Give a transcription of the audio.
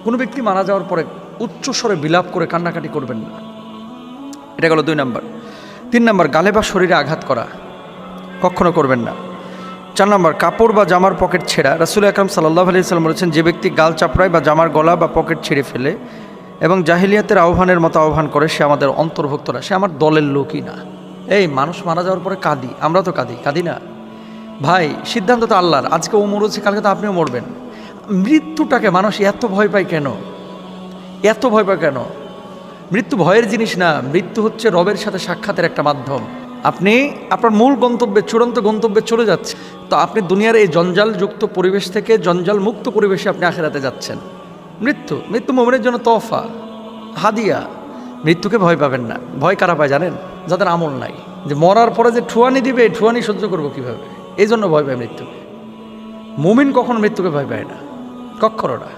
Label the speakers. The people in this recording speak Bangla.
Speaker 1: কোনো ব্যক্তি মারা যাওয়ার পরে উচ্চস্বরে বিলাপ করে কান্নাকাটি করবেন না। এটা গেল 2 নম্বর। 3 নম্বর, গালে বা শরীরে আঘাত করা কখনো করবেন না। 4 নম্বর, কাপড় বা জামার পকেট ছেঁড়া। রাসূল আকরাম সাল্লাল্লাহু আলাইহি ওয়াসাল্লাম বলেছেন, যে ব্যক্তি গাল চাপড়ায় বা জামার গলা বা পকেট ছিঁড়ে ফেলে এবং জাহিলিয়াতের আহ্বানের মতো আহ্বান করে, সে আমাদের অন্তর্ভুক্ত না, সে আমার দলের লোকই না। এই মানুষ মারা যাওয়ার পরে কাঁদি, আমরা তো কাঁদি না ভাই? সিদ্ধান্ত তো আল্লাহর। আজকে ও মরেছে, কালকে তো আপনিও মরবেন। মৃত্যুটাকে মানুষ এত ভয় পায় কেন? এত ভয় পায় কেন? মৃত্যু ভয়ের জিনিস না, মৃত্যু হচ্ছে রবের সাথে সাক্ষাতের একটা মাধ্যম। আপনি আপনার মূল গন্তব্যে, চূড়ান্ত গন্তব্যে চলে যাচ্ছেন, তো আপনি দুনিয়ার এই জঞ্জালযুক্ত পরিবেশ থেকে জঞ্জাল মুক্ত পরিবেশে আপনি আখিরাতে যাচ্ছেন। মৃত্যু মুমিনের জন্য তোহফা, হাদিয়া। মৃত্যুকে ভয় পাবেন না। ভয় কারা পায় জানেন? যাদের আমল নাই। যে মরার পরে যে ঠুয়ানি দিবে, ঠুয়ানি সহ্য করবো কিভাবে, এই জন্য ভয় পায় মৃত্যুকে। মুমিন কখনো মৃত্যুকে ভয় পায় না, কখনো না।